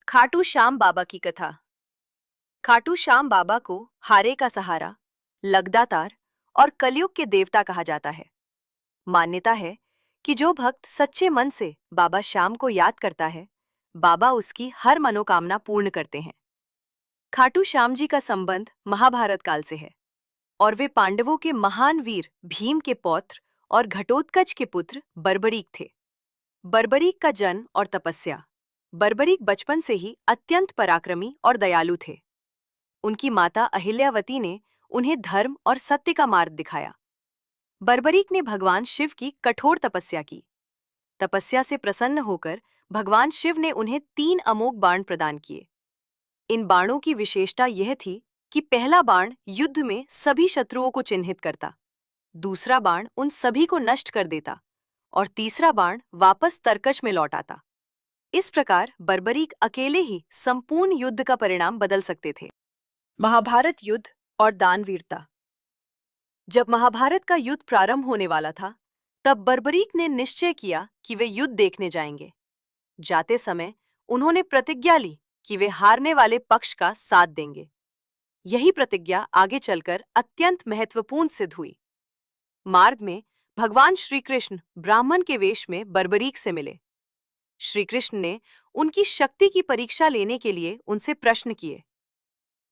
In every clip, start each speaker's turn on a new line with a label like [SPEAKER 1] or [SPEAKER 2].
[SPEAKER 1] खाटू श्याम बाबा की कथा। खाटू श्याम बाबा को हारे का सहारा, लगदातार और कलयुग के देवता कहा जाता है। मान्यता है कि जो भक्त सच्चे मन से बाबा श्याम को याद करता है, बाबा उसकी हर मनोकामना पूर्ण करते हैं। खाटू श्याम जी का संबंध महाभारत काल से है और वे पांडवों के महान वीर भीम के पौत्र और घटोत्कच के पुत्र बर्बरीक थे। बर्बरीक का जन्म और तपस्या। बर्बरीक बचपन से ही अत्यंत पराक्रमी और दयालु थे। उनकी माता अहिल्यावती ने उन्हें धर्म और सत्य का मार्ग दिखाया। बर्बरीक ने भगवान शिव की कठोर तपस्या की। तपस्या से प्रसन्न होकर भगवान शिव ने उन्हें 3 अमोघ बाण प्रदान किए। इन बाणों की विशेषता यह थी कि पहला बाण युद्ध में सभी शत्रुओं को चिन्हित करता, दूसरा बाण उन सभी को नष्ट कर देता और तीसरा बाण वापस तरकश में लौट आता। इस प्रकार बर्बरीक अकेले ही संपूर्ण युद्ध का परिणाम बदल सकते थे। महाभारत युद्ध और दानवीरता। जब महाभारत का युद्ध प्रारंभ होने वाला था, तब बर्बरीक ने निश्चय किया कि वे युद्ध देखने जाएंगे। जाते समय उन्होंने प्रतिज्ञा ली कि वे हारने वाले पक्ष का साथ देंगे। यही प्रतिज्ञा आगे चलकर अत्यंत महत्वपूर्ण सिद्ध हुई। मार्ग में भगवान श्री कृष्ण ब्राह्मण के वेश में बर्बरीक से मिले। श्री कृष्ण ने उनकी शक्ति की परीक्षा लेने के लिए उनसे प्रश्न किए।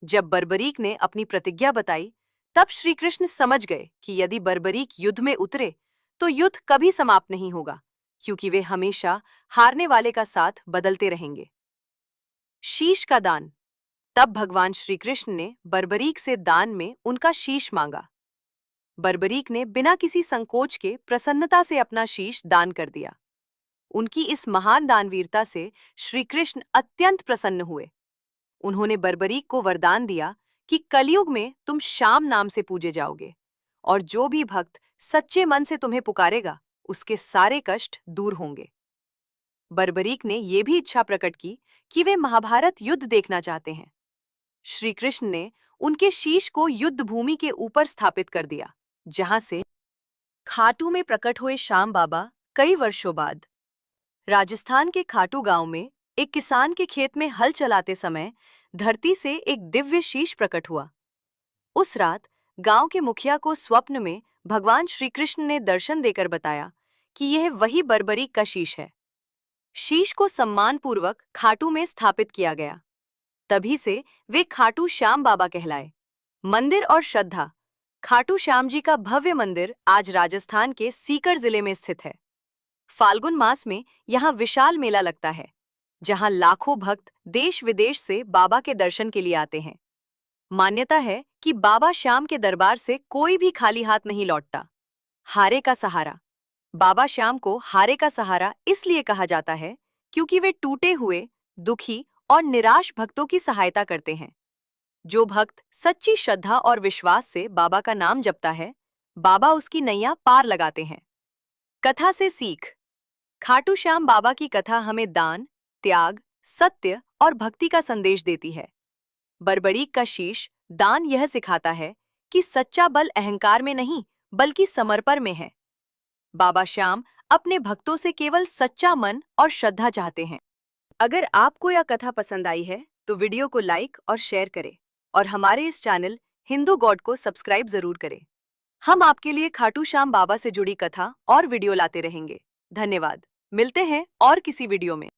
[SPEAKER 1] जब बर्बरीक ने अपनी प्रतिज्ञा बताई, तब श्री कृष्ण समझ गए कि यदि बर्बरीक युद्ध में उतरे तो युद्ध कभी समाप्त नहीं होगा, क्योंकि वे हमेशा हारने वाले का साथ बदलते रहेंगे। शीश का दान। तब भगवान श्री कृष्ण ने बर्बरीक से दान में उनका शीश मांगा। बर्बरीक ने बिना किसी संकोच के प्रसन्नता से अपना शीश दान कर दिया। उनकी इस महान दानवीरता से श्री कृष्ण अत्यंत प्रसन्न हुए। उन्होंने बर्बरीक को वरदान दिया कि कलयुग में तुम श्याम नाम से पूजे जाओगे और जो भी भक्त सच्चे मन से तुम्हें पुकारेगा, उसके सारे कष्ट दूर होंगे। बर्बरीक ने यह भी इच्छा प्रकट की कि वे महाभारत युद्ध देखना चाहते हैं। श्री कृष्ण ने उनके शीश को युद्ध भूमि के ऊपर स्थापित कर दिया, जहां से खाटू में प्रकट हुए श्याम बाबा। कई वर्षों बाद राजस्थान के खाटू गांव में एक किसान के खेत में हल चलाते समय धरती से एक दिव्य शीश प्रकट हुआ। उस रात गांव के मुखिया को स्वप्न में भगवान श्री कृष्ण ने दर्शन देकर बताया कि यह वही बर्बरीक का शीश है। शीश को सम्मानपूर्वक खाटू में स्थापित किया गया। तभी से वे खाटू श्याम बाबा कहलाए। मंदिर और श्रद्धा। खाटू श्याम जी का भव्य मंदिर आज राजस्थान के सीकर जिले में स्थित है। फाल्गुन मास में यहाँ विशाल मेला लगता है, जहाँ लाखों भक्त देश विदेश से बाबा के दर्शन के लिए आते हैं। मान्यता है कि बाबा श्याम के दरबार से कोई भी खाली हाथ नहीं लौटता। हारे का सहारा। बाबा श्याम को हारे का सहारा इसलिए कहा जाता है क्योंकि वे टूटे हुए, दुखी और निराश भक्तों की सहायता करते हैं। जो भक्त सच्ची श्रद्धा और विश्वास से बाबा का नाम जपता है, बाबा उसकी नैया पार लगाते हैं। कथा से सीख। खाटू श्याम बाबा की कथा हमें दान, त्याग, सत्य और भक्ति का संदेश देती है। बर्बरीक का शीश दान यह सिखाता है कि सच्चा बल अहंकार में नहीं, बल्कि समर्पण में है। बाबा श्याम अपने भक्तों से केवल सच्चा मन और श्रद्धा चाहते हैं। अगर आपको यह कथा पसंद आई है तो वीडियो को लाइक और शेयर करें और हमारे इस चैनल हिंदू गॉड को सब्सक्राइब जरूर करें। हम आपके लिए खाटू श्याम बाबा से जुड़ी कथा और वीडियो लाते रहेंगे। धन्यवाद। मिलते हैं और किसी वीडियो में।